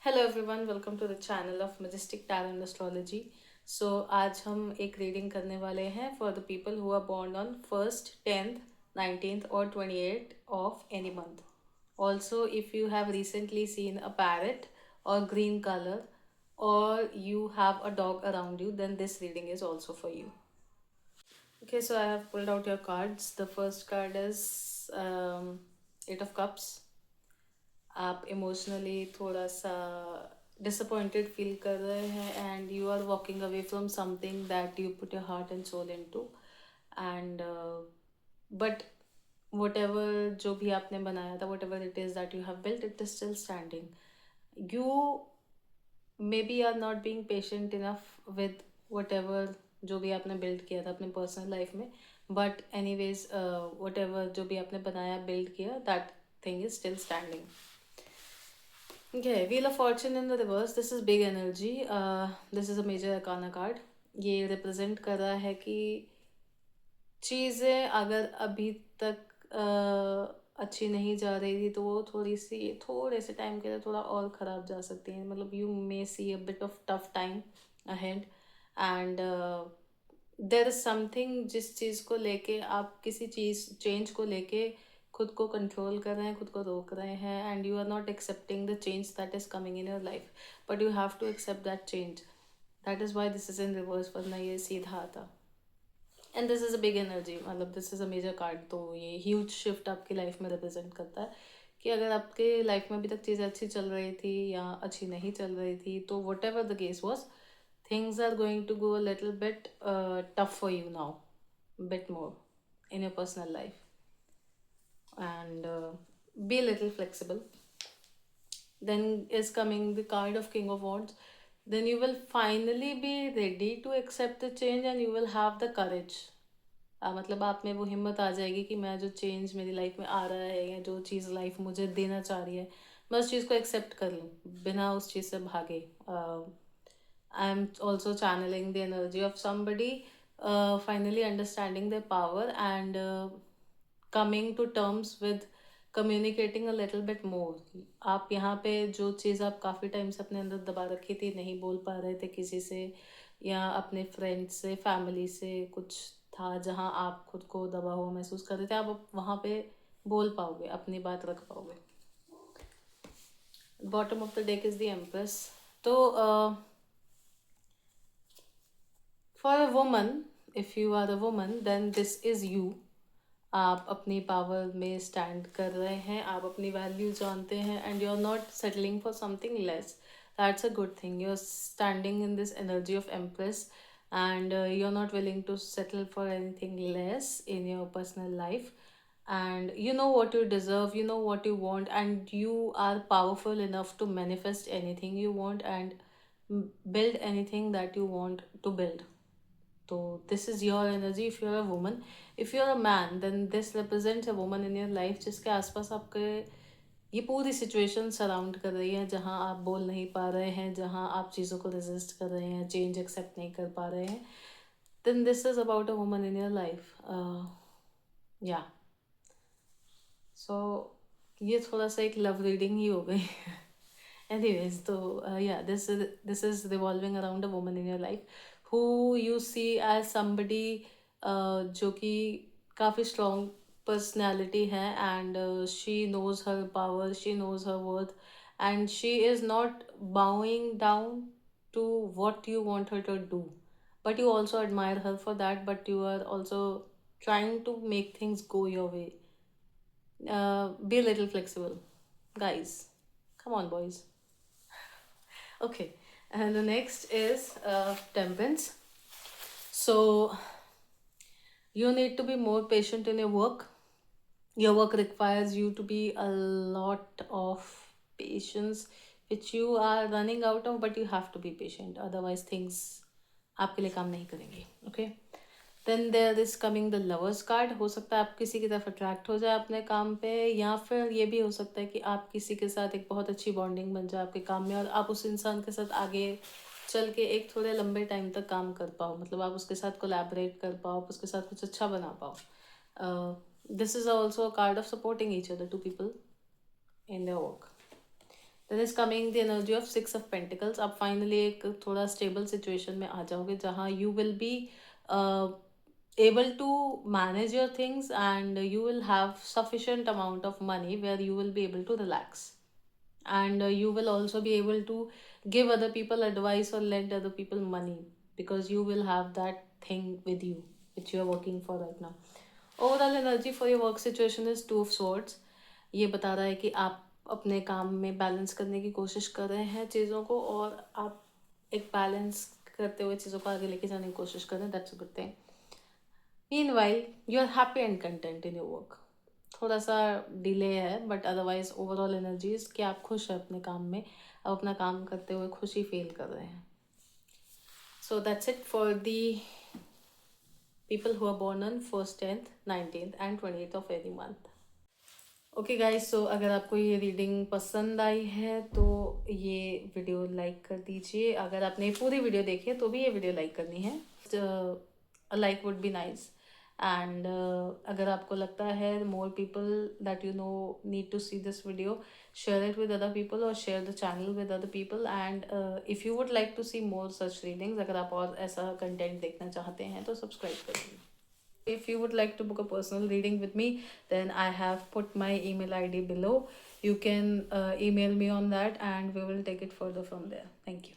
Hello everyone, welcome to the channel of majestic talent astrology. So आज हम एक reading करने वाले हैं for the people who are born on 1st, 10th, 19th और 28th of any month. Also, if you have recently seen a parrot or green color, or you have a dog around you, then this reading is also for you. Okay, so I have pulled out your cards. The first card is Eight of Cups. आप emotionally थोड़ा सा disappointed feel कर रहे हैं and you are walking away from something that you put your heart and soul into and but whatever जो भी आपने बनाया था, whatever it is that you have built, it is still standing. You maybe are not being patient enough with whatever जो भी आपने build किया था अपने पर्सनल लाइफ में, but any ways what ever जो भी आपने बनाया बिल्ड किया, that thing is still standing. Okay, Wheel of Fortune in the reverse. This is big energy. This is a major arcana card. ये represent कर रहा है कि चीज़ें अगर अभी तक अच्छी नहीं जा रही थी तो वो थोड़े से टाइम के लिए थोड़ा और ख़राब जा सकती हैं. मतलब you may see a bit of tough time ahead and there is something जिस चीज़ को लेके आप किसी चीज़ चेंज को लेके खुद को कंट्रोल कर रहे हैं, खुद को रोक रहे हैं and you are not accepting the change that is coming in your life, but you have to accept that change. That is why this is in reverse, वरना ये सीधा आता. And this is a big energy, मतलब this is a major card. तो ये huge shift आपकी life में represent करता है कि अगर आपके लाइफ में अभी तक चीज़ें अच्छी चल रही थी या अच्छी नहीं चल रही थी, तो what ever the case was, things are going to go a little bit tough for you now, bit more in your personal life, and be a little flexible. Then is coming the card of King of Wands. Then you will finally be ready to accept the change and you will have the courage. मतलब आप में वो हिम्मत आ जाएगी कि मैं जो change मेरी लाइफ में आ रहा है या जो चीज़ लाइफ मुझे देना चाह रही है, मैं उस चीज़ को एक्सेप्ट कर लूँ बिना उस चीज़ से भागे. I'm also channeling the energy of somebody finally understanding their power and coming to terms with communicating a little bit more. आप यहाँ पे जो चीज़ आप काफ़ी टाइम से अपने अंदर दबा रखी थी, नहीं बोल पा रहे थे किसी से या अपने फ्रेंड्स से, फैमिली से, कुछ था जहाँ आप खुद को दबा हुआ महसूस कर रहे थे, आप अब वहाँ पे बोल पाओगे, अपनी बात रख पाओगे. Bottom of the deck is the empress. तो for a woman, if you are a woman then this is you. आप अपनी पावर में स्टैंड कर रहे हैं, आप अपनी वैल्यू जानते हैं and you are not settling for something less. That's a good thing. You are standing in this energy of empress and you're not willing to settle for anything less in your personal life, and you know what you deserve, you know what you want, and you are powerful enough to manifest anything you want and build anything that you want to build. So this is your energy if you're a woman. If you're a man, then this represents a woman in your life जिसके आसपास आपके ये पूरी situation surround कर रही है, जहाँ आप बोल नहीं पा रहे हैं, जहाँ आप चीज़ों को रेजिस्ट कर रहे हैं, चेंज एक्सेप्ट नहीं कर पा रहे हैं. then this is about a woman in your life. Yeah. So ये थोड़ा सा एक लव रीडिंग ही हो गई. Anyways, तो yeah, this is revolving around a woman in your life who you see as somebody जो कि काफ़ी strong personality है and she knows her power, she knows her worth, and she is not bowing down to what you want her to do, but you also admire her for that, but you are also trying to make things go your way. Be a little flexible, guys. Come on, boys. Okay, and the next is Temperance. So you need to be more patient in your work. Your work requires you to be a lot of patience, which you are running out of, but you have to be patient. Otherwise, things आपके लिए काम नहीं करेंगे. Okay. Then there is coming the lovers card. हो सकता है आप किसी की तरफ अट्रैक्ट हो जाए अपने काम पे, या फिर ये भी हो सकता है कि आप किसी के साथ एक बहुत अच्छी बॉन्डिंग बन जाए आपके काम में और आप उस इंसान के साथ आगे चल के एक थोड़े लंबे टाइम तक काम कर पाओ. मतलब आप उसके साथ कोलैबोरेट कर पाओ, आप उसके साथ कुछ अच्छा बना पाओ. This is also a card of supporting each other to people in their work. Then is coming the energy of 6 of Pentacles. आप फाइनली एक थोड़ा स्टेबल सिचुएशन में आ जाओगे जहाँ you will be able to manage your things, and you will have sufficient amount of money where you will be able to relax, and you will also be able to give other people advice or lend other people money, because you will have that thing with you which you are working for right now. Overall energy for your work situation is 2 of Swords. ये बता रहा है कि आप अपने काम में balance करने की कोशिश कर रहे हैं चीज़ों को, और आप एक बैलेंस करते हुए चीज़ों को आगे लेके जाने की कोशिश कर रहे हैं. That's a good thing. Meanwhile you are happy and content in your work. थोड़ा सा डिले है, बट अदरवाइज ओवरऑल एनर्जीज कि आप खुश हैं अपने काम में, आप अपना काम करते हुए खुशी फील कर रहे हैं. So that's it for the people who are born on 1st, 10th, 19th and 28th of every month. Okay guys, so अगर आपको ये रीडिंग पसंद आई है तो ये वीडियो लाइक कर दीजिए. अगर आपने पूरी वीडियो देखी है तो भी ये वीडियो लाइक करनी है. Like would be nice. And अगर आपको लगता है more people that you know need to see this video, share it with other people or share the channel with other people. And if you would like to see more such readings, अगर आप और ऐसा content देखना चाहते हैं तो subscribe करिए. If you would like to book a personal reading with me, then I have put my email ID below. You can email me on that and we will take it further from there. Thank you.